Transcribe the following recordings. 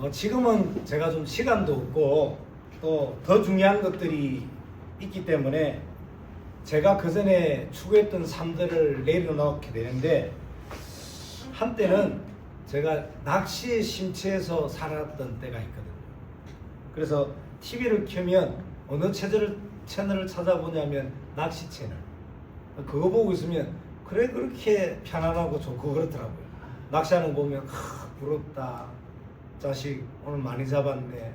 지금은 제가 좀 시간도 없고 또 더 중요한 것들이 있기 때문에 제가 그 전에 추구했던 삶들을 내려놓게 되는데, 한때는 제가 낚시에 심취해서 살았던 때가 있거든요. 그래서 TV를 켜면 어느 채널을 찾아보냐면 낚시 채널. 그거 보고 있으면 그래 그렇게 편안하고 좋고 그렇더라고요. 낚시하는 거 보면 부럽다. 자식 오늘 많이 잡았네.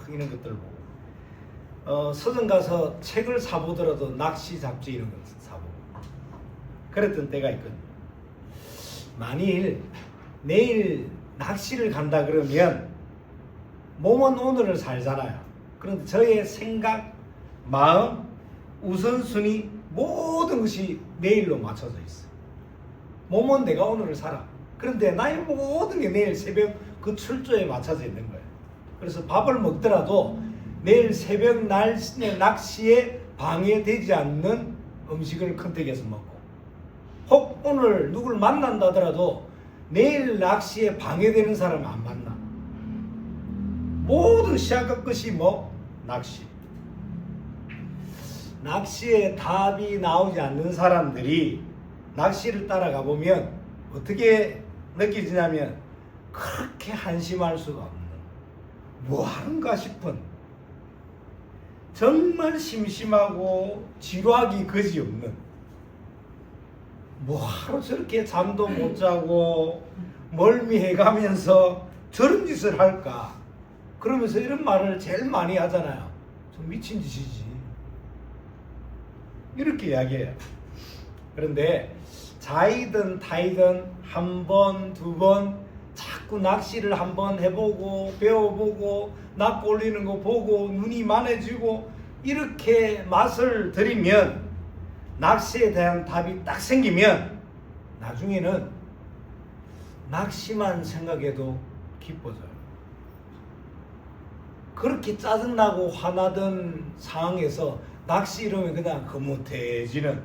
이런 것들 보고. 서점 가서 책을 사보더라도 낚시 잡지 이런 거 사보고. 그랬던 때가 있거든요. 만일 내일 낚시를 간다 그러면 몸은 오늘을 살잖아요. 그런데 저의 생각, 마음, 우선순위 모든 것이 내일로 맞춰져 있어요. 몸은 내가 오늘을 살아. 그런데 나의 모든 게 내일 새벽 그 출조에 맞춰져 있는 거예요. 그래서 밥을 먹더라도 내일 새벽 낚시에 방해되지 않는 음식을 컨택해서 먹고, 혹 오늘 누굴 만난다더라도 내일 낚시에 방해되는 사람 안 만나. 모든 시작과 끝이 낚시. 낚시에 답이 나오지 않는 사람들이 낚시를 따라가 보면 어떻게 느껴지냐면 그렇게 한심할 수가 없는, 뭐 하는가 싶은, 정말 심심하고 지루하기 그지없는, 뭐 하루 저렇게 잠도 못 자고 멀미해가면서 저런 짓을 할까, 그러면서 이런 말을 제일 많이 하잖아요. 좀 미친 짓이지, 이렇게 이야기해요. 그런데 자이든 타이든 한 번, 두 번 자꾸 낚시를 한번 해보고 배워보고 낚 올리는 거 보고 눈이 만해지고 이렇게 맛을 들이면, 낚시에 대한 답이 딱 생기면 나중에는 낚시만 생각해도 기뻐져요. 그렇게 짜증나고 화나던 상황에서 낚시 이러면 그냥 흐뭇해지는,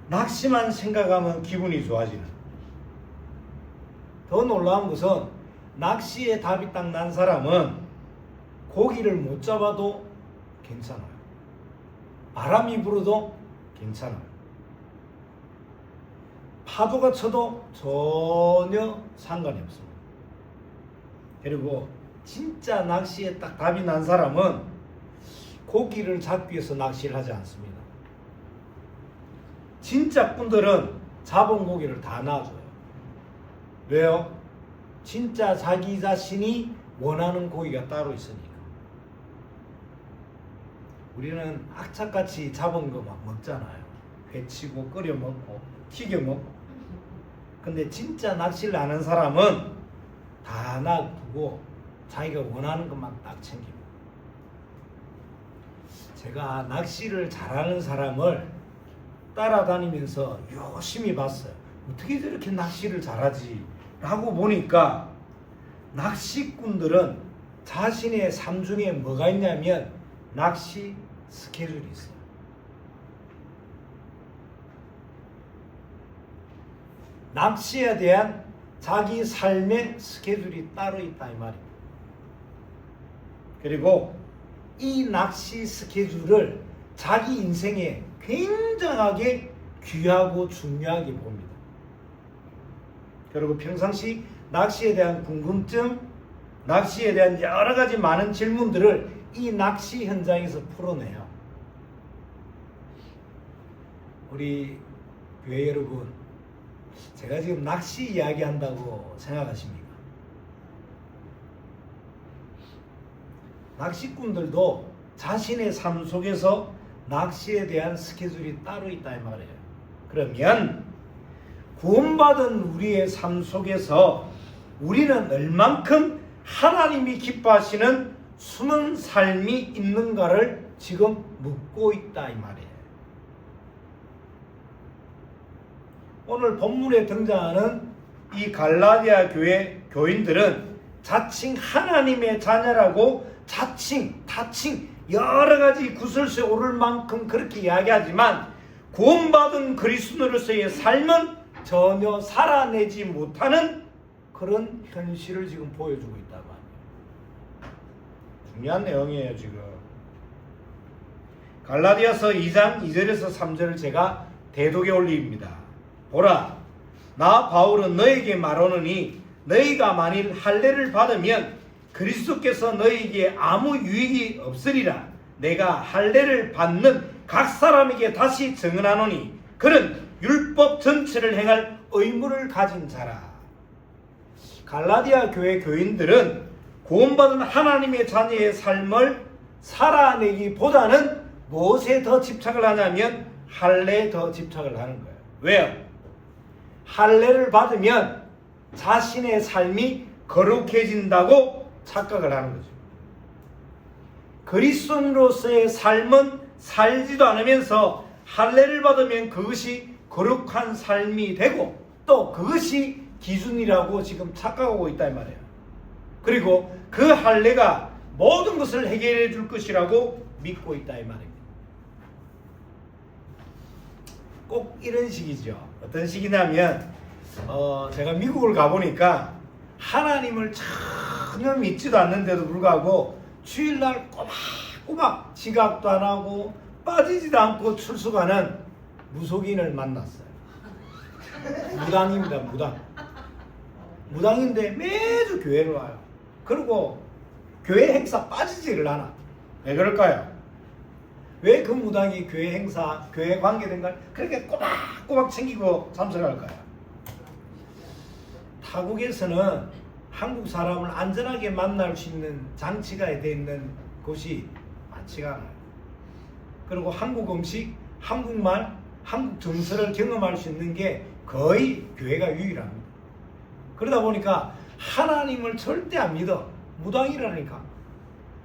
낚시만 생각하면 기분이 좋아지는. 더 놀라운 것은 낚시에 답이 딱 난 사람은 고기를 못 잡아도 괜찮아요. 바람이 불어도 괜찮아요. 파도가 쳐도 전혀 상관이 없습니다. 그리고 진짜 낚시에 딱 답이 난 사람은 고기를 잡기 위해서 낚시를 하지 않습니다. 진짜 꾼들은 잡은 고기를 다 놔줘요. 왜요? 진짜 자기 자신이 원하는 고기가 따로 있으니까. 우리는 악착같이 잡은 거 막 먹잖아요. 회치고 끓여 먹고 튀겨 먹고. 근데 진짜 낚시를 아는 사람은 다 놔두고 자기가 원하는 것만 딱 챙깁니다. 제가 낚시를 잘하는 사람을 따라다니면서 열심히 봤어요. 어떻게 저렇게 낚시를 잘하지? 라고 보니까 낚시꾼들은 자신의 삶 중에 뭐가 있냐면 낚시 스케줄이 있어요. 낚시에 대한 자기 삶의 스케줄이 따로 있다 이 말입니다. 그리고 이 낚시 스케줄을 자기 인생에 굉장하게 귀하고 중요하게 봅니다. 그리고 평상시 낚시에 대한 궁금증, 낚시에 대한 여러 가지 많은 질문들을 이 낚시 현장에서 풀어내요. 우리 교회 여러분, 제가 지금 낚시 이야기한다고 생각하십니까? 낚시꾼들도 자신의 삶 속에서 낚시에 대한 스케줄이 따로 있다 이 말이에요. 그러면 구원받은 우리의 삶 속에서 우리는 얼만큼 하나님이 기뻐하시는 숨은 삶이 있는가를 지금 묻고 있다 이 말이에요. 오늘 본문에 등장하는 이 갈라디아 교회 교인들은 자칭 하나님의 자녀라고 자칭, 타칭 여러 가지 구설수에 오를 만큼 그렇게 이야기하지만 구원받은 그리스도로서의 삶은 전혀 살아내지 못하는 그런 현실을 지금 보여주고 있다고 합니다. 중요한 내용이에요. 지금 갈라디아서 2장 2절에서 3절을 제가 대독에 올립니다. 보라, 나 바울은 너에게 말하노니 너희가 만일 할례를 받으면 그리스도께서 너희에게 아무 유익이 없으리라. 내가 할례를 받는 각 사람에게 다시 증언하노니 그는 율법 전체를 행할 의무를 가진 자라. 갈라디아 교회 교인들은 구원받은 하나님의 자녀의 삶을 살아내기보다는 무엇에 더 집착을 하냐면 할례에 더 집착을 하는 거예요. 왜요? 할례를 받으면 자신의 삶이 거룩해진다고 착각을 하는 거죠. 그리스도인으로서의 삶은 살지도 않으면서 할례를 받으면 그것이 거룩한 삶이 되고 또 그것이 기준이라고 지금 착각하고 있다 이 말이에요. 그리고 그 할례가 모든 것을 해결해 줄 것이라고 믿고 있다 이 말입니다. 꼭 이런 식이죠. 어떤 식이냐면 제가 미국을 가보니까 하나님을 전혀 믿지도 않는데도 불구하고 주일날 꼬박꼬박 지각도 안 하고 빠지지도 않고 출석하는 무속인을 만났어요. 무당입니다. 무당인데 매주 교회로 와요. 그리고 교회 행사 빠지지를 않아. 왜 그럴까요? 왜 그 무당이 교회 행사, 교회 관계된 걸 그렇게 꼬박꼬박 챙기고 참석할까요? 타국에서는 한국 사람을 안전하게 만날 수 있는 장치가 되어 있는 곳이 많지가 않아요. 그리고 한국 음식, 한국말, 한국 정서를 경험할 수 있는 게 거의 교회가 유일합니다. 그러다 보니까 하나님을 절대 안 믿어. 무당이라니까.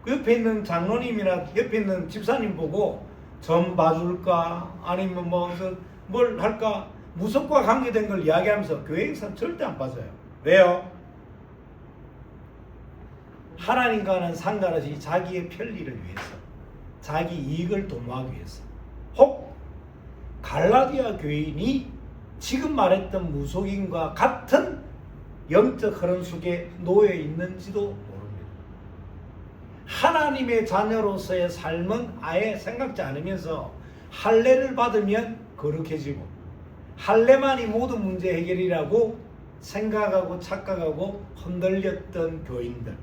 그 옆에 있는 장로님이나 옆에 있는 집사님 보고 점 봐줄까 아니면 뭘 할까 무속과 관계된 걸 이야기하면서 교회 행사는 절대 안 빠져요. 왜요? 하나님과는 상관없이 자기의 편리를 위해서, 자기 이익을 도모하기 위해서. 혹 갈라디아 교인이 지금 말했던 무속인과 같은 영적 흐름 속에 놓여 있는지도 모릅니다. 하나님의 자녀로서의 삶은 아예 생각지 않으면서 할례를 받으면 거룩해지고 할례만이 모든 문제 해결이라고 생각하고 착각하고 흔들렸던 교인들.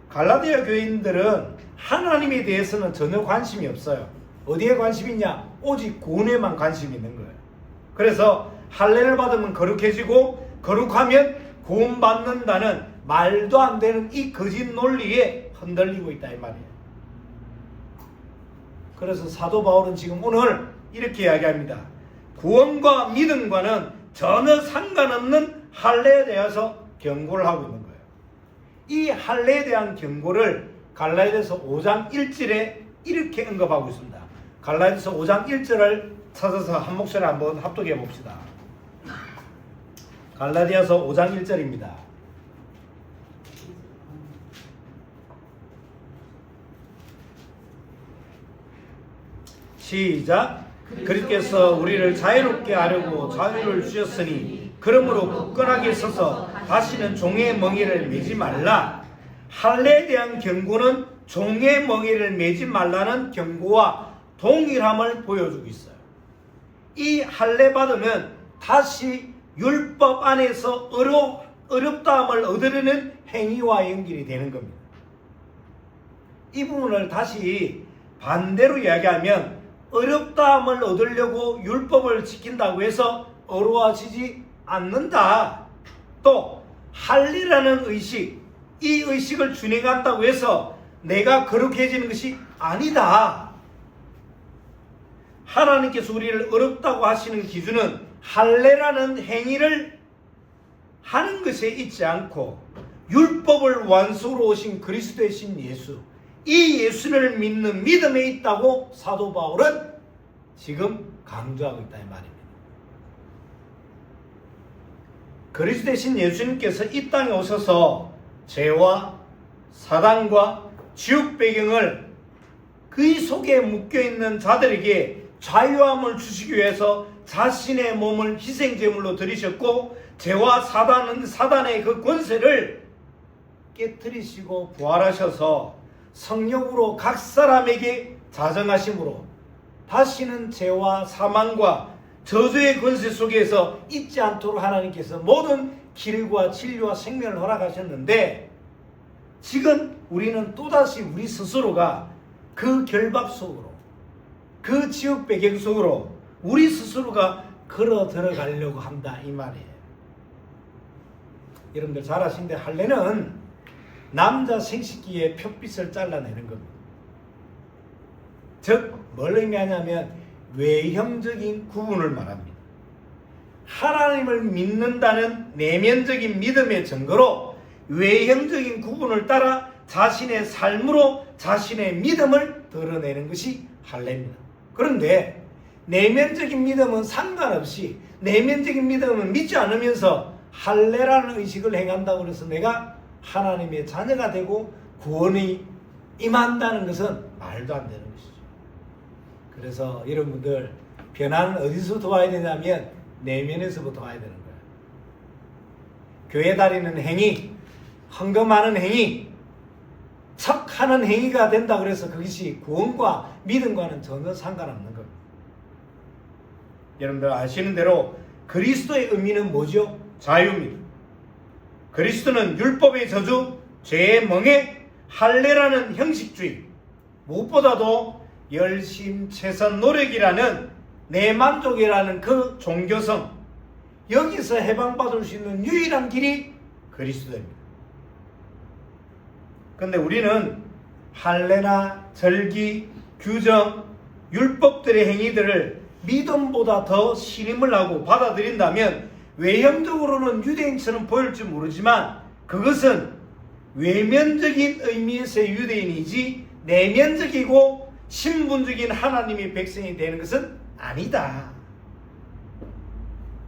갈라디아 교인들은 하나님에 대해서는 전혀 관심이 없어요. 어디에 관심이 있냐? 오직 구원에만 관심이 있는 거예요. 그래서 할례를 받으면 거룩해지고 거룩하면 구원받는다는 말도 안 되는 이 거짓 논리에 흔들리고 있다 이 말이에요. 그래서 사도 바울은 지금 오늘 이렇게 이야기합니다. 구원과 믿음과는 전혀 상관없는 할례에 대해서 경고를 하고 있는 거예요. 이 할례에 대한 경고를 갈라디아서 5장 1절에 이렇게 언급하고 있습니다. 갈라디아서 5장 1절을 찾아서 한 목소리 한번 합독해 봅시다. 갈라디아서 5장 1절입니다. 시작. 그리스도께서 우리를 자유롭게 하려고 자유를 주셨으니 그러므로 굳건하게 서서 다시는 종의 멍에를 매지 말라. 할례에 대한 경고는 종의 멍에를 매지 말라는 경고와 동일함을 보여주고 있어요. 이 할례 받으면 다시 율법 안에서 어렵다함을 얻으려는 행위와 연결이 되는 겁니다. 이 부분을 다시 반대로 이야기하면 어렵다함을 얻으려고 율법을 지킨다고 해서 어려워지지 않는다. 또 할례라는 의식, 이 의식을 준행한다고 해서 내가 거룩해지는 것이 아니다. 하나님께서 우리를 어렵다고 하시는 기준은 할례라는 행위를 하는 것에 있지 않고 율법을 완수로 오신 그리스도의 신 예수, 이 예수를 믿는 믿음에 있다고 사도 바울은 지금 강조하고 있다 이 말입니다. 그리스도의 신 예수님께서 이 땅에 오셔서 죄와 사단과 지옥 배경을 그 속에 묶여있는 자들에게 자유함을 주시기 위해서 자신의 몸을 희생제물로 드리셨고 죄와 사단의 그 권세를 깨뜨리시고 부활하셔서 성령으로 각 사람에게 자정하심으로 다시는 죄와 사망과 저주의 권세 속에서 있지 않도록 하나님께서 모든 길과 진리와 생명을 허락하셨는데, 지금 우리는 또다시 우리 스스로가 그 결박 속으로, 그 지옥 배경 속으로 우리 스스로가 걸어 들어가려고 한다, 이 말이에요. 여러분들 잘 아시는데, 할례는 남자 생식기의 표빛을 잘라내는 겁니다. 즉 뭘 의미하냐면 외형적인 구분을 말합니다. 하나님을 믿는다는 내면적인 믿음의 증거로 외형적인 구분을 따라 자신의 삶으로 자신의 믿음을 드러내는 것이 할례입니다. 그런데 내면적인 믿음은 상관없이, 내면적인 믿음은 믿지 않으면서 할례라는 의식을 행한다고 해서 내가 하나님의 자녀가 되고 구원이 임한다는 것은 말도 안 되는 것이죠. 그래서 여러분들, 변화는 어디서부터 와야 되냐면 내면에서부터 와야 되는 거예요. 교회 다니는 행위, 헌금하는 행위, 척하는 행위가 된다 그래서 그것이 구원과 믿음과는 전혀 상관없는 겁니다. 여러분들 아시는 대로 그리스도의 의미는 뭐죠? 자유입니다. 그리스도는 율법의 저주, 죄의 멍에, 할례라는 형식주의, 무엇보다도 열심, 최선, 노력이라는 내 만족이라는 그 종교성, 여기서 해방받을 수 있는 유일한 길이 그리스도입니다. 그런데 우리는 할례나 절기, 규정, 율법들의 행위들을 믿음보다 더 신임을 하고 받아들인다면 외형적으로는 유대인처럼 보일지 모르지만 그것은 외면적인 의미에서의 유대인이지 내면적이고 신분적인 하나님의 백성이 되는 것은 아니다.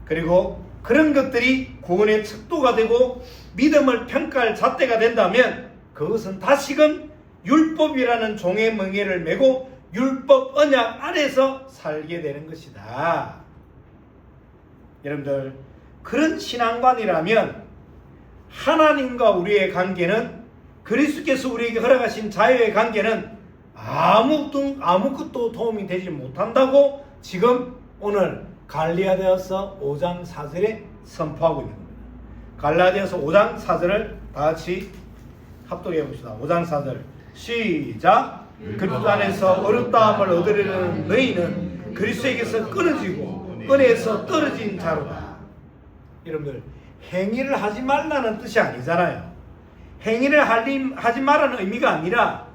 그리고 그런 것들이 구원의 척도가 되고 믿음을 평가할 잣대가 된다면 그것은 다시금 율법이라는 종의 멍에를 메고 율법 언약 안에서 살게 되는 것이다. 여러분들, 그런 신앙관이라면 하나님과 우리의 관계는, 그리스도께서 우리에게 허락하신 자유의 관계는 아무것도 도움이 되지 못한다고 지금 오늘 갈라디아서 5장 4절에 선포하고 있는 겁니다. 갈라디아서 5장 4절을 다 같이 합독해 봅시다. 5장 4절 시작. 그리스도 안에서 어렵다함을 얻으려는 너희는 그리스도에게서 끊어지고 은혜에서 떨어진 자로다. 여러분들, 행위를 하지 말라는 뜻이 아니잖아요. 행위를 하지 말라는 의미가 아니라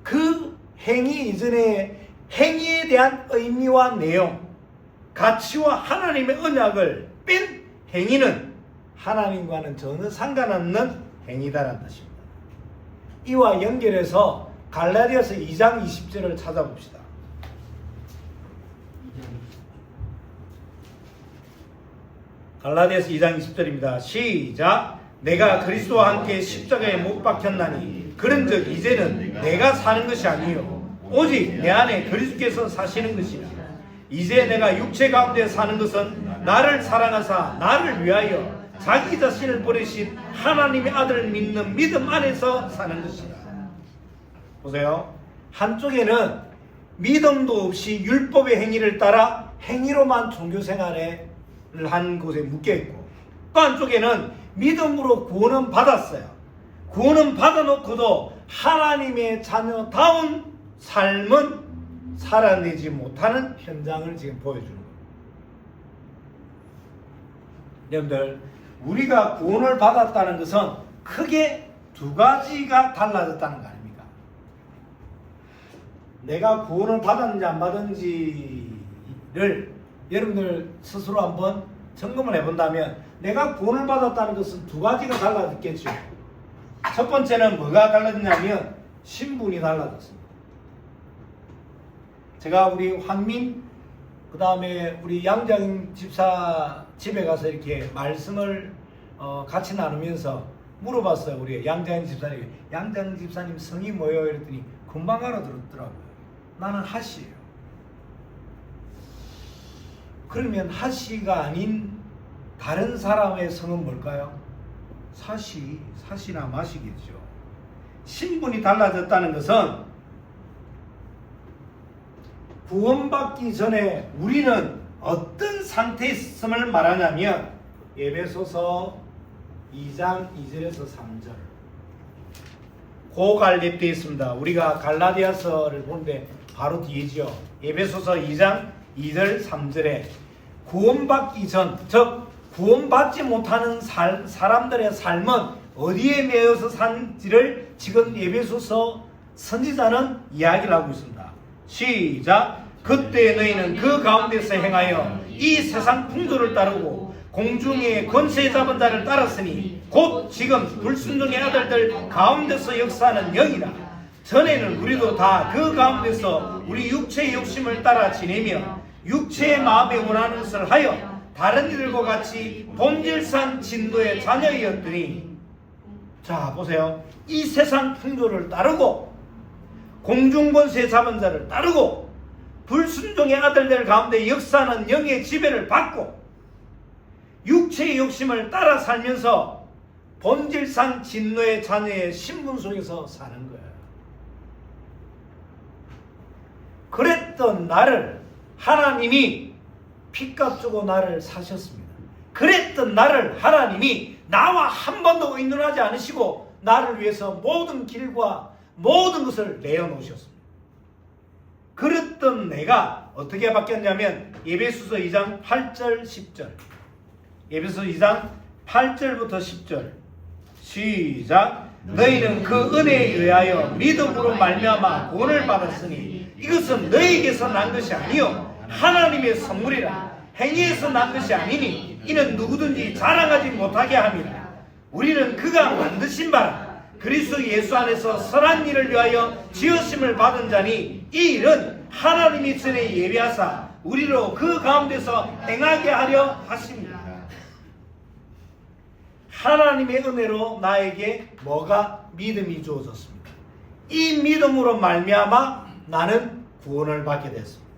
그 행위 이전에 행위에 대한 의미와 내용, 가치와 하나님의 언약을 뺀 행위는 하나님과는 전혀 상관없는 행위다라는 뜻입니다. 이와 연결해서 갈라디아서 2장 20절을 찾아봅시다. 갈라디아서 2장 20절입니다. 시작. 내가 그리스도와 함께 십자가에 못 박혔나니 그런즉 이제는 내가 사는 것이 아니요 오직 내 안에 그리스도께서 사시는 것이라. 이제 내가 육체 가운데 사는 것은 나를 사랑하사 나를 위하여 자기 자신을 버리신 하나님의 아들을 믿는 믿음 안에서 사는 것이다. 보세요. 한쪽에는 믿음도 없이 율법의 행위를 따라 행위로만 종교생활을 한 곳에 묶여있고, 또 한쪽에는 믿음으로 구원은 받았어요. 구원은 받아놓고도 하나님의 자녀다운 삶은 살아내지 못하는 현장을 지금 보여주는 겁니다. 여러분들, 우리가 구원을 받았다는 것은 크게 두 가지가 달라졌다는 거 아닙니까? 내가 구원을 받았는지 안 받았는지를 여러분들 스스로 한번 점검을 해본다면 내가 구원을 받았다는 것은 두 가지가 달라졌겠죠. 첫 번째는 뭐가 달라졌냐면 신분이 달라졌습니다. 제가 우리 황민, 그 다음에 우리 양장 집사 집에 가서 이렇게 말씀을 같이 나누면서 물어봤어요. 우리 양장 집사님, 양장 집사님 성이 뭐예요? 이랬더니 금방 알아들었더라고요. 나는 하시예요. 그러면 하시가 아닌 다른 사람의 성은 뭘까요? 사시나 마시겠죠. 신분이 달라졌다는 것은 구원받기 전에 우리는 어떤 상태에 있음을 말하냐면 에베소서 2장 2절에서 3절 고갈립되어 있습니다. 우리가 갈라디아서를 보는데 바로 뒤이죠. 에베소서 2장 2절 3절에 구원받기 전, 즉 구원받지 못하는 사람들의 삶은 어디에 매여서 산지를 지금 에베소서 선지자는 이야기를 하고 있습니다. 시작. 그때 너희는 그 가운데서 행하여 이 세상 풍조를 따르고 공중의 권세 잡은 자를 따랐으니 곧 지금 불순종의 아들들 가운데서 역사하는 영이라. 전에는 우리도 다 그 가운데서 우리 육체의 욕심을 따라 지내며 육체의 마음에 원하는 것을 하여 다른 이들과 같이 본질상 진노의 자녀이었더니, 자 보세요. 이 세상 풍조를 따르고 공중권세 잡은 자를 따르고 불순종의 아들들 가운데 역사하는 영의 지배를 받고 육체의 욕심을 따라 살면서 본질상 진노의 자녀의 신분 속에서 사는 거예요. 그랬던 나를 하나님이 피값 주고 나를 사셨습니다. 그랬던 나를 하나님이 나와 한 번도 의논하지 않으시고 나를 위해서 모든 길과 모든 것을 내어놓으셨습니다. 그랬던 내가 어떻게 바뀌었냐면 에베소서 2장 8절 10절 에베소서 2장 8절부터 10절 시작. 너희는 그 은혜에 의하여 믿음으로 말미암아 구원을 받았으니 이것은 너희에게서 난 것이 아니요 하나님의 선물이라. 행위에서 난 것이 아니니 이는 누구든지 자랑하지 못하게 함이라. 우리는 그가 만드신 바라 그리스도 예수 안에서 선한 일을 위하여 지으심을 받은 자니 이 일은 하나님이 전에 예비하사 우리로 그 가운데서 행하게 하려 하십니다. 하나님의 은혜로 나에게 뭐가? 믿음이 주어졌습니다. 이 믿음으로 말미암아 나는 구원을 받게 됐습니다.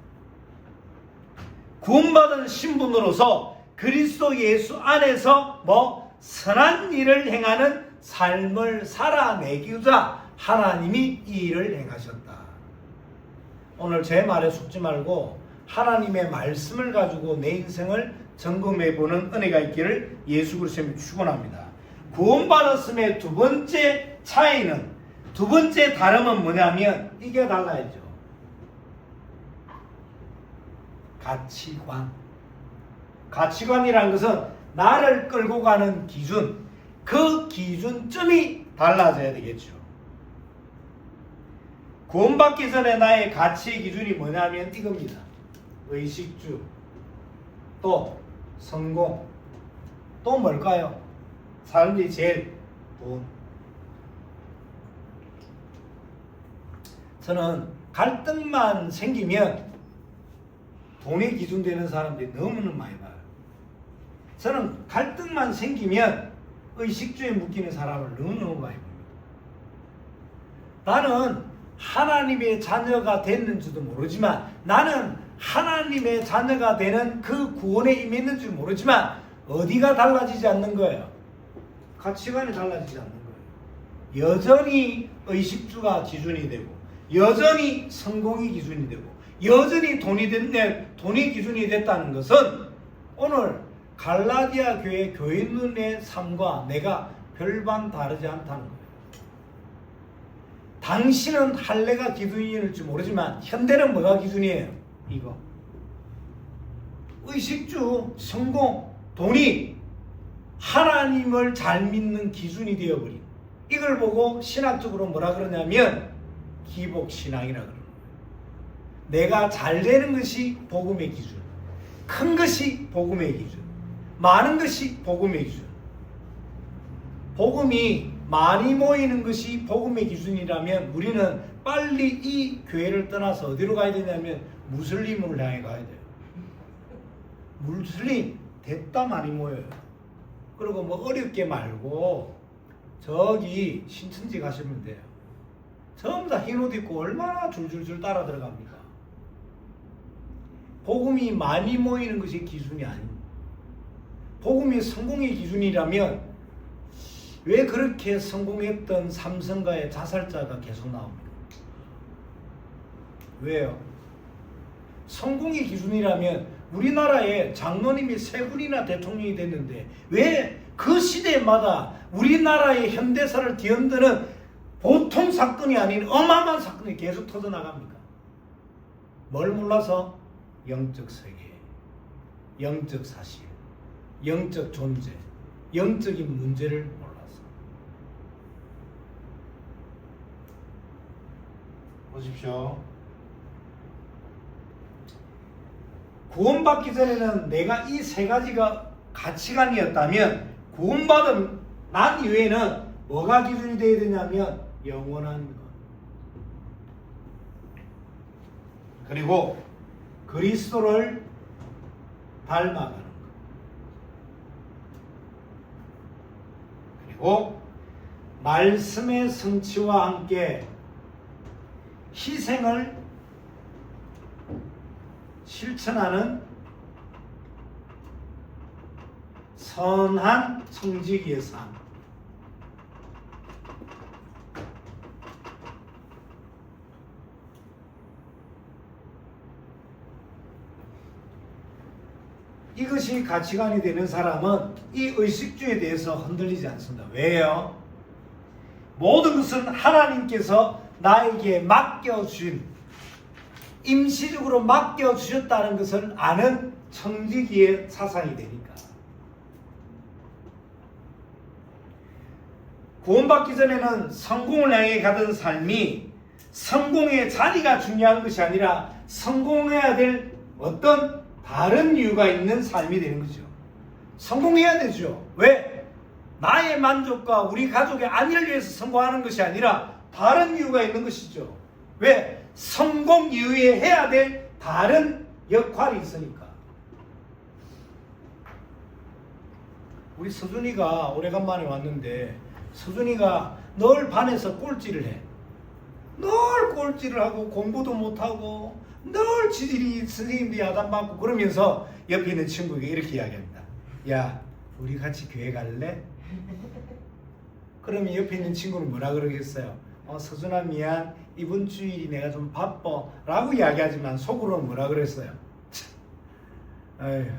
구원받은 신분으로서 그리스도 예수 안에서 선한 일을 행하는 삶을 살아내기자 하나님이 이 일을 행하셨다. 오늘 제 말에 속지 말고 하나님의 말씀을 가지고 내 인생을 점검해보는 은혜가 있기를 예수 그리스도로 축원합니다. 구원받았음의 두 번째 차이는, 두 번째 다름은 뭐냐면 이게 달라야죠. 가치관이라는 것은 나를 끌고 가는 기준, 그 기준점이 달라져야 되겠죠. 구원받기 전에 나의 가치 기준이 뭐냐면 이겁니다. 의식주, 또 성공, 또 뭘까요? 사람들이 제일 돈. 저는 갈등만 생기면 돈이 기준되는 사람들이 너무나 많이 봐요. 저는 갈등만 생기면 의식주에 묶이는 사람을 너무너무 많이 봅니다. 나는 하나님의 자녀가 됐는지도 모르지만, 나는 하나님의 자녀가 되는 그 구원에 임했는지 모르지만 어디가 달라지지 않는 거예요? 가치관이 달라지지 않는 거예요. 여전히 의식주가 기준이 되고, 여전히 성공이 기준이 되고, 여전히 돈이 기준이 됐다는 것은 오늘 갈라디아 교회 교인들의 삶과 내가 별반 다르지 않다는 거예요. 당신은 할례가 기준일지 모르지만 현대는 뭐가 기준이에요? 이거. 의식주, 성공, 돈이 하나님을 잘 믿는 기준이 되어버린, 이걸 보고 신학적으로 뭐라 그러냐면 기복신앙이라 그러는 거예요. 내가 잘 되는 것이 복음의 기준, 큰 것이 복음의 기준, 많은 것이 복음의 기준. 복음이 많이 모이는 것이 복음의 기준이라면 우리는 빨리 이 교회를 떠나서 어디로 가야 되냐면 무슬림을 향해 가야 돼요. 무슬림 됐다 많이 모여요. 그리고 뭐 어렵게 말고 저기 신천지 가시면 돼요. 전부 다 흰 옷 입고 얼마나 줄줄줄 따라 들어갑니까? 복음이 많이 모이는 것이 기준이 아닙니다. 복음이 성공의 기준이라면 왜 그렇게 성공했던 삼성가의 자살자가 계속 나옵니까? 왜요? 성공의 기준이라면 우리나라에 장로님이 3분이나 대통령이 됐는데 왜 그 시대마다 우리나라의 현대사를 뒤흔드는 보통 사건이 아닌 어마어마한 사건이 계속 터져나갑니까? 뭘 몰라서? 영적 세계, 영적 사실, 영적 존재, 영적인 문제를 몰라서. 보십시오. 구원받기 전에는 내가 이 3가지가 가치관이었다면 구원받은 난 이후에는 뭐가 기준이 되어야 되냐면 영원한 것, 그리고 그리스도를 닮아가는 것, 그리고 말씀의 성취와 함께 희생을 실천하는 선한 청지기의 삶. 이것이 가치관이 되는 사람은 이 의식주에 대해서 흔들리지 않습니다. 왜요? 모든 것은 하나님께서 나에게 맡겨주신, 임시적으로 맡겨주셨다는 것을 아는 청지기의 사상이 되니까. 구원받기 전에는 성공을 향해 가던 삶이 성공의 자리가 중요한 것이 아니라 성공해야 될 어떤 다른 이유가 있는 삶이 되는 거죠. 성공해야 되죠. 왜? 나의 만족과 우리 가족의 안위를 위해서 성공하는 것이 아니라 다른 이유가 있는 것이죠. 왜? 성공 이후에 해야 될 다른 역할이 있으니까. 우리 서준이가 오래간만에 왔는데 서준이가 늘 반에서 꼴찌를 해. 늘 꼴찌를 하고 공부도 못하고 늘 지질이 선생님도 야단받고 그러면서 옆에 있는 친구에게 이렇게 이야기합니다. 야, 우리 같이 교회 갈래? 그러면 옆에 있는 친구는 뭐라 그러겠어요? 서준아 미안, 이번 주일이 내가 좀 바빠 라고 이야기하지만 속으로는 뭐라 그랬어요? 에휴,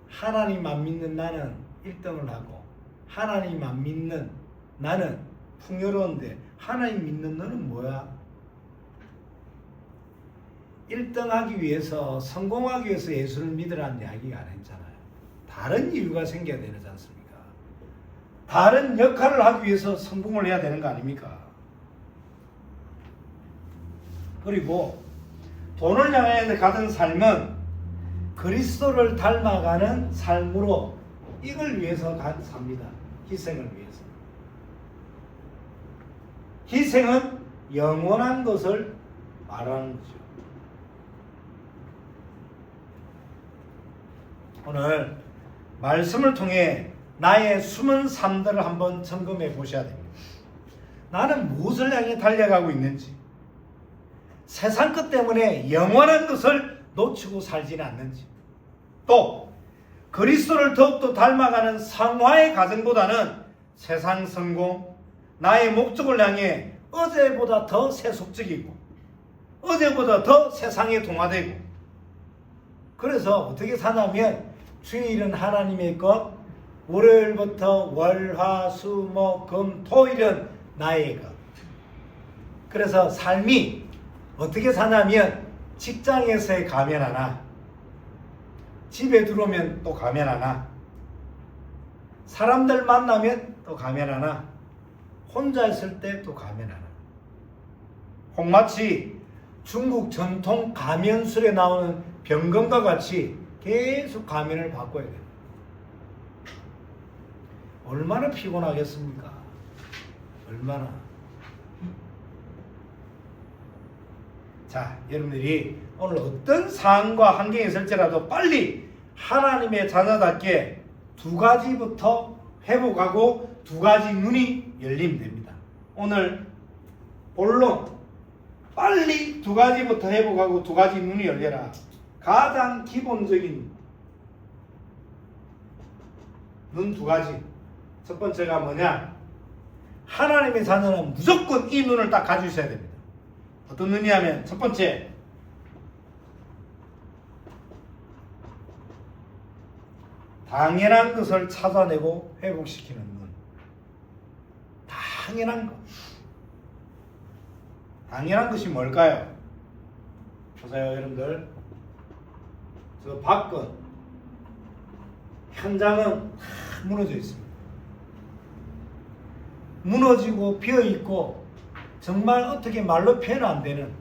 하나님 안 믿는 나는 1등을 하고 하나님 안 믿는 나는 풍요로운데 하나님 믿는 너는 뭐야? 1등 하기 위해서, 성공하기 위해서 예수를 믿으라는 이야기가 안 했잖아요. 다른 이유가 생겨야 되지 않습니까? 다른 역할을 하기 위해서 성공을 해야 되는 거 아닙니까? 그리고 돈을 향해 가던 삶은 그리스도를 닮아가는 삶으로 이걸 위해서 삽니다. 희생을 위해서. 희생은 영원한 것을 말하는 거죠. 오늘 말씀을 통해 나의 숨은 삶들을 한번 점검해 보셔야 됩니다. 나는 무엇을 향해 달려가고 있는지, 세상 것 때문에 영원한 것을 놓치고 살지는 않는지, 또 그리스도를 더욱더 닮아가는 성화의 과정보다는 세상 성공, 나의 목적을 향해 어제보다 더 세속적이고 어제보다 더 세상에 동화되고, 그래서 어떻게 사냐면 주일은 하나님의 것, 월요일부터 월, 화, 수, 목, 금, 토일은 나의 것. 그래서 삶이 어떻게 사냐면 직장에서의 가면 하나, 집에 들어오면 또 가면 하나, 사람들 만나면 또 가면 하나, 혼자 있을 때 또 가면 하나. 혹마치 중국 전통 가면술에 나오는 병건과 같이 계속 가면을 바꿔야 돼요. 얼마나 피곤하겠습니까? 얼마나. 자, 여러분들이 오늘 어떤 상황과 환경에 있을지라도 빨리 하나님의 자녀답게 2가지부터 회복하고 2가지 눈이 열리면 됩니다. 오늘 본론, 빨리 2가지부터 회복하고 2가지 눈이 열려라. 가장 기본적인 눈 두 가지. 첫 번째가 뭐냐? 하나님의 자녀는 무조건 이 눈을 딱 가지고 있어야 됩니다. 어떤 눈이냐면 첫 번째, 당연한 것을 찾아내고 회복시키는 눈. 당연한 것. 당연한 것이 뭘까요? 보세요, 여러분들. 저 밖은 현장은 다 무너져 있습니다. 무너지고 비어있고 정말 어떻게 말로 표현 안 되는,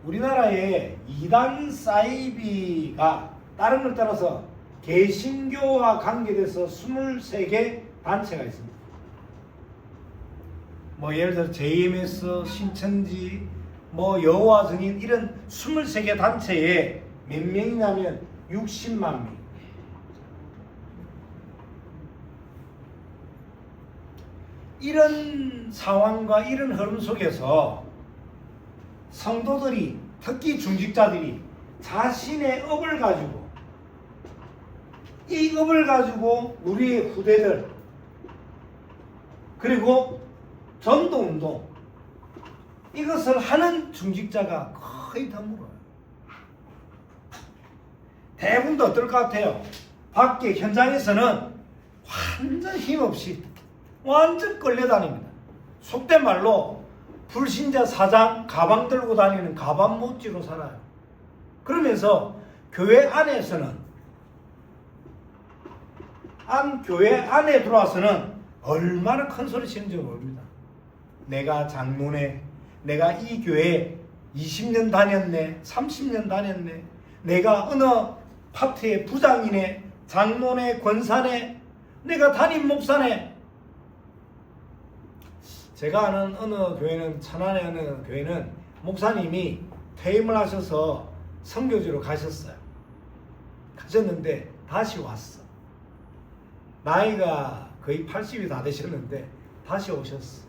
우리나라에 이단 사이비가 다른 걸 따라서 개신교와 관계돼서 23개 단체가 있습니다. 뭐 예를 들어 JMS, 신천지, 뭐 여호와 증인, 이런 23개 단체에 몇 명이냐면 60만 명. 이런 상황과 이런 흐름 속에서 성도들이, 특히 중직자들이 자신의 업을 가지고, 이 업을 가지고 우리의 후대들, 그리고 전도운동, 이것을 하는 중직자가 거의 드물어요. 대부분도 어떨 것 같아요? 밖에 현장에서는 완전 힘없이 완전 끌려다닙니다. 속된 말로 불신자 사장 가방 들고 다니는 가방 못지로 살아요. 그러면서 교회 안에서는, 교회 안에 들어와서는 얼마나 큰 소리 치는지 모릅니다. 내가 장로네, 내가 이 교회에 20년 다녔네, 30년 다녔네, 내가 어느 파트의 부장이네, 장로네, 권사네, 내가 담임 목사네. 제가 아는 어느 교회는, 천안의 어느 교회는 목사님이 퇴임을 하셔서 선교지로 가셨어요. 가셨는데 다시 왔어. 나이가 거의 80이 다 되셨는데 다시 오셨어.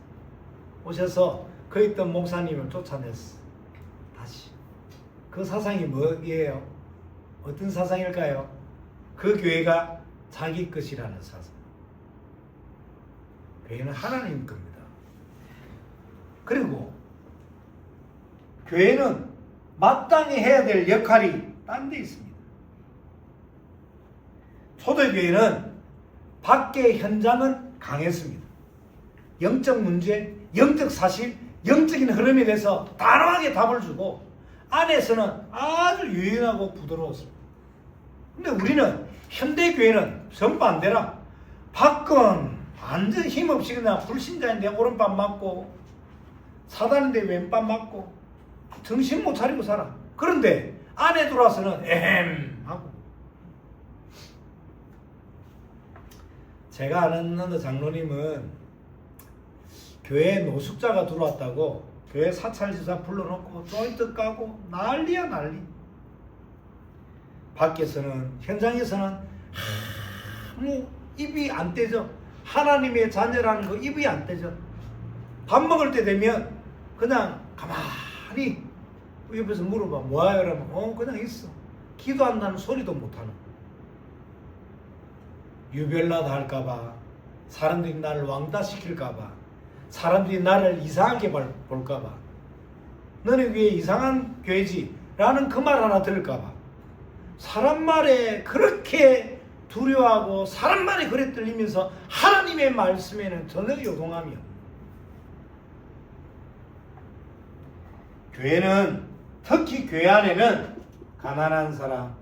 오셔서 그 있던 목사님을 쫓아냈어. 다시. 그 사상이 뭐예요? 어떤 사상일까요? 그 교회가 자기 것이라는 사상. 교회는 하나님 겁니다. 그리고 교회는 마땅히 해야 될 역할이 딴 데 있습니다. 초대교회는 밖의 현장은 강했습니다. 영적 문제, 영적 사실, 영적인 흐름에 대해서 단호하게 답을 주고, 안에서는 아주 유연하고 부드러웠습니다. 근데 우리는, 현대교회는 정반대라. 밖은 완전 힘없이 그냥 불신자인데 오른밤 맞고, 사단인데 왼밤 맞고, 정신 못 차리고 살아. 그런데 안에 들어와서는 에헴 하고. 제가 아는 어느 장로님은 교회에 노숙자가 들어왔다고 교회 사찰지사 불러놓고 조인트 까고 난리야 난리. 밖에서는, 현장에서는 아무 입이 안 떼져. 하나님의 자녀라는 거 입이 안 떼져. 밥 먹을 때 되면 그냥 가만히 옆에서 물어봐. 뭐야? 그러면 그냥 있어. 기도한다는 소리도 못하는. 유별나다 할까봐, 사람들이 나를 왕따시킬까봐, 사람들이 나를 이상하게 볼까봐, 너네 교회 이상한 교회지 라는 그 말 하나 들을까봐, 사람 말에 그렇게 두려워하고 사람 말에 그래 떨리면서 하나님의 말씀에는 전혀 요동함이 없는. 교회는, 특히 교회 안에는 가난한 사람,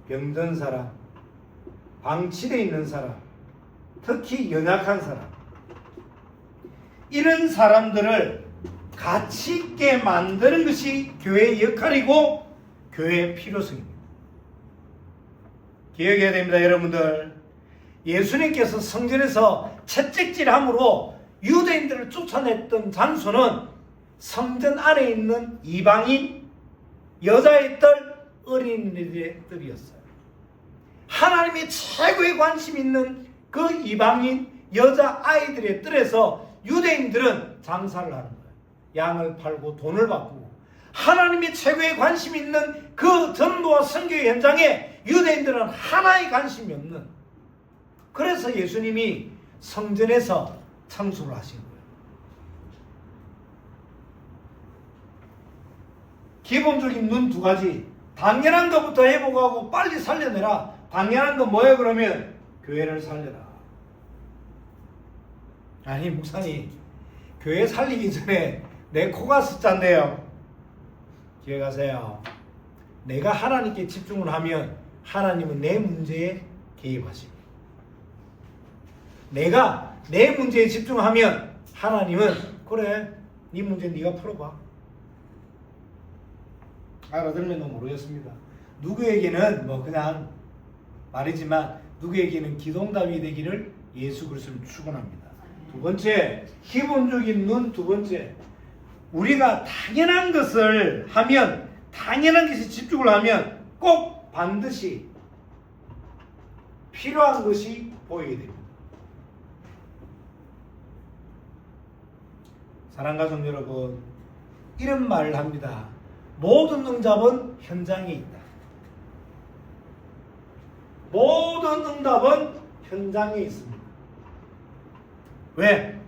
병든 사람, 방치되어 있는 사람, 특히 연약한 사람, 이런 사람들을 가치 있게 만드는 것이 교회의 역할이고 교회의 필요성입니다. 기억해야 됩니다, 여러분들. 예수님께서 성전에서 채찍질함으로 유대인들을 쫓아냈던 장소는 성전 안에 있는 이방인, 여자의 뜰, 어린이들의 뜰이었어요. 하나님이 최고의 관심 있는 그 이방인, 여자 아이들의 뜰에서 유대인들은 장사를 하는 거예요. 양을 팔고 돈을 바꾸고, 하나님의 최고의 관심이 있는 그 전도와 선교의 현장에 유대인들은 하나의 관심이 없는, 그래서 예수님이 성전에서 청소를 하신 거예요. 기본적인 눈 두 가지. 당연한 것부터 회복하고 빨리 살려내라. 당연한 건 뭐예요? 그러면 교회를 살려라. 아니 목사님, 교회 살리기 전에 내 코가 숫자인데요. 기억하세요. 내가 하나님께 집중을 하면 하나님은 내 문제에 개입하십니다. 내가 내 문제에 집중하면 하나님은 그래, 네 문제 네가 풀어봐. 알아들으면 모르겠습니다. 누구에게는 뭐 그냥 말이지만 누구에게는 기도응답이 되기를 예수 그리스도를 축원합니다. 두 번째, 기본적인 눈. 두 번째, 우리가 당연한 것을 하면, 당연한 것에 집중을 하면 꼭 반드시 필요한 것이 보이게 됩니다. 사랑하는 가족 여러분, 이런 말을 합니다. 모든 응답은 현장에 있다. 모든 응답은 현장에 있습니다. 왜?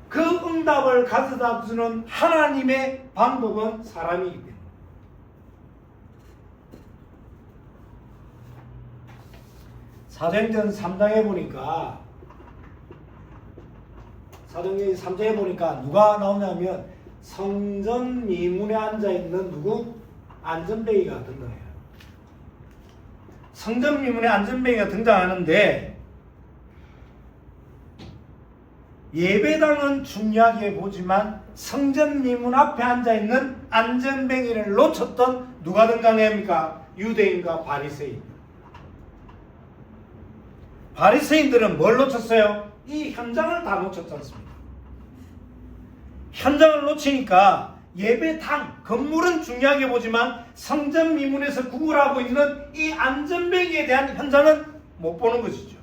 그 응답을 가져다 주는 하나님의 방법은 사람이기 때문에. 사도행전 3장에 보니까, 사도행전 3장에 보니까 누가 나오냐면 성전 미문에 앉아있는 누구? 안전뱅이가 등장해요. 성전 미문에 안전뱅이가 등장하는데, 예배당은 중요하게 보지만 성전 미문 앞에 앉아있는 안전뱅이를 놓쳤던 누가 등장합니까? 유대인과 바리새인. 바리새인들은 뭘 놓쳤어요? 이 현장을 다 놓쳤지 않습니까? 현장을 놓치니까 예배당, 건물은 중요하게 보지만 성전 미문에서 구걸하고 있는 이 안전뱅이에 대한 현장은 못 보는 것이죠.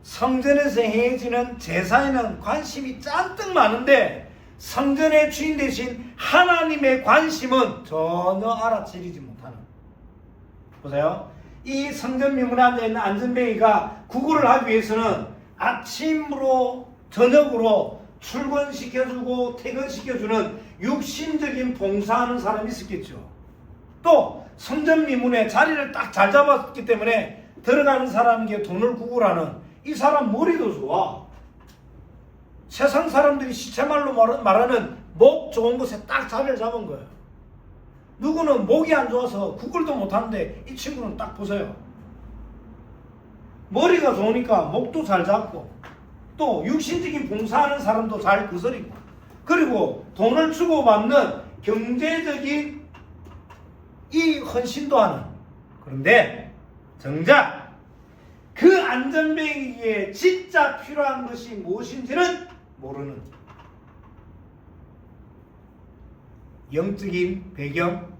성전에서 행해지는 제사에는 관심이 잔뜩 많은데 성전의 주인 대신 하나님의 관심은 전혀 알아채리지 못하는. 보세요. 이 성전 미문에 앉아있는 안전뱅이가 구걸을 하기 위해서는 아침으로 저녁으로 출근시켜주고 퇴근시켜주는 육신적인 봉사하는 사람이 있었겠죠. 또 성전 미문에 자리를 딱 잘 잡았기 때문에 들어가는 사람에게 돈을 구걸하는 이 사람 머리도 좋아. 세상 사람들이 시체말로 말하는 목 좋은 곳에 딱 자리를 잡은 거예요. 누구는 목이 안 좋아서 구걸도 못하는데 이 친구는 딱 보세요. 머리가 좋으니까 목도 잘 잡고 또 육신적인 봉사하는 사람도 잘 거스리고, 그리고 돈을 주고받는 경제적인 이 헌신도 하는. 그런데 정작 그 안전뱅이에 진짜 필요한 것이 무엇인지는 모르는, 영적인 배경,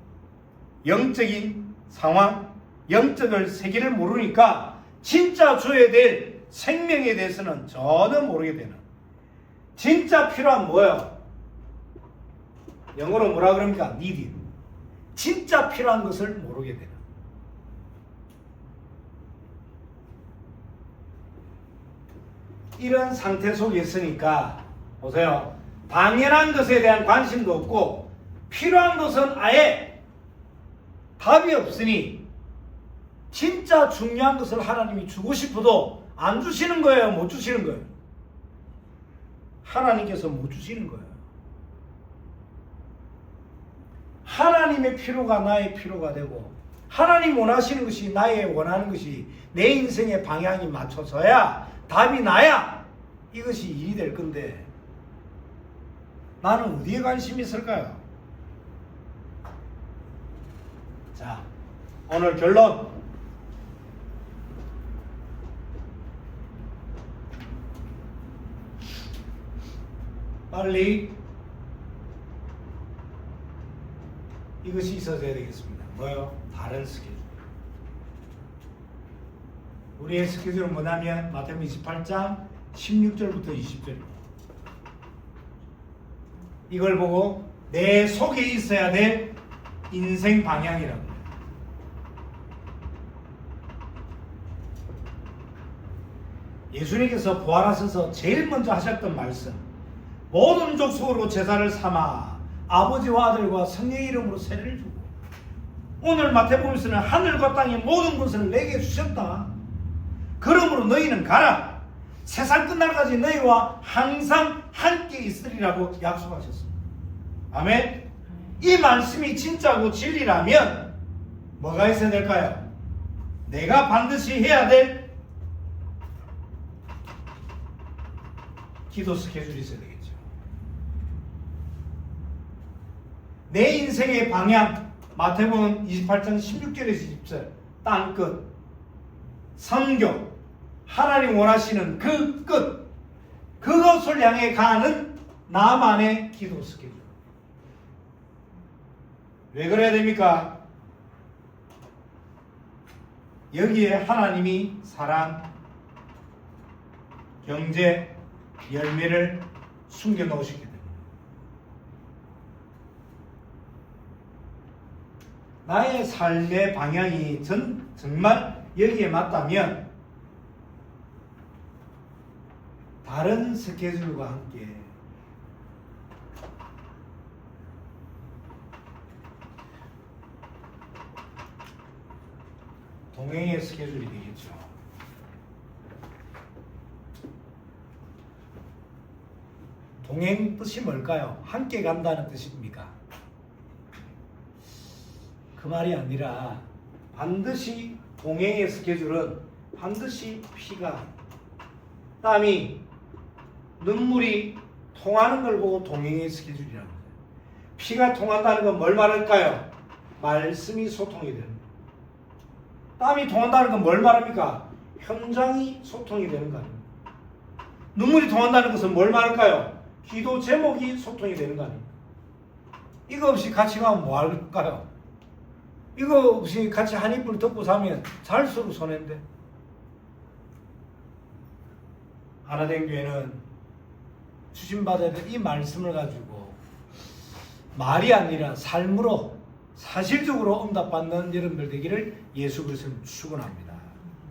영적인 상황, 영적을 세계를 모르니까 진짜 줘야 될 생명에 대해서는 전혀 모르게 되는. 진짜 필요한 뭐예요? 영어로 뭐라 그럽니까? needed. 진짜 필요한 것을 모르게 되는. 이런 상태 속에 있으니까 보세요. 당연한 것에 대한 관심도 없고 필요한 것은 아예 답이 없으니 진짜 중요한 것을 하나님이 주고 싶어도 안 주시는 거예요? 못 주시는 거예요? 하나님께서 못 주시는 거예요. 하나님의 필요가 나의 필요가 되고 하나님 원하시는 것이 나의 원하는 것이 내 인생의 방향이 맞춰져야, 답이 나야 이것이 일이 될 건데 나는 어디에 관심이 있을까요? 자, 오늘 결론. 빨리 이것이 있어져야 되겠습니다. 뭐요? 다른 스케줄. 우리의 스케줄은 뭐냐면 마태복음 28장 16절부터 20절입니다. 이걸 보고 내 속에 있어야 될 인생 방향이라고 해요. 예수님께서 부활하셔서 제일 먼저 하셨던 말씀, 모든 족속으로 제사를 삼아 아버지와 아들과 성령의 이름으로 세례를 주고, 오늘 마태복음에서는 하늘과 땅의 모든 것을 내게 주셨다. 그러므로 너희는 가라. 세상 끝날까지 너희와 항상 함께 있으리라고 약속하셨습니다. 아멘. 이 말씀이 진짜고 진리라면 뭐가 있어야 될까요? 내가 반드시 해야 될 기도 스케줄이 있어야 되겠죠. 내 인생의 방향, 마태복음 28장 16절에서 20절, 땅끝, 선교, 하나님 원하시는 그 끝, 그것을 향해 가는 나만의 기도 스케줄. 왜 그래야 됩니까? 여기에 하나님이 사랑, 경제, 열매를 숨겨 놓으시기 때문에. 나의 삶의 방향이 정말 여기에 맞다면 다른 스케줄과 함께 동행의 스케줄이 되겠죠. 동행 뜻이 뭘까요? 함께 간다는 뜻입니까? 그 말이 아니라 반드시 동행의 스케줄은 반드시 피가, 땀이, 눈물이 통하는 걸 보고 동행의 스케줄이라고 해요. 피가 통한다는 건 뭘 말할까요? 말씀이 소통이 되는 거예요. 땀이 통한다는 건 뭘 말합니까? 현장이 소통이 되는 거 아닙니까? 눈물이 통한다는 것은 뭘 말할까요? 기도 제목이 소통이 되는 거 아닙니까? 이거 없이 같이 가면 뭐 할까요? 이거 없이 같이 한 이불 덮고 자면 잘수록 손해인데. 하나된 교회는 주신받아야 될 이 말씀을 가지고 말이 아니라 삶으로 사실적으로 응답받는 여러분들 되기를 예수 그리스도는 축원합니다.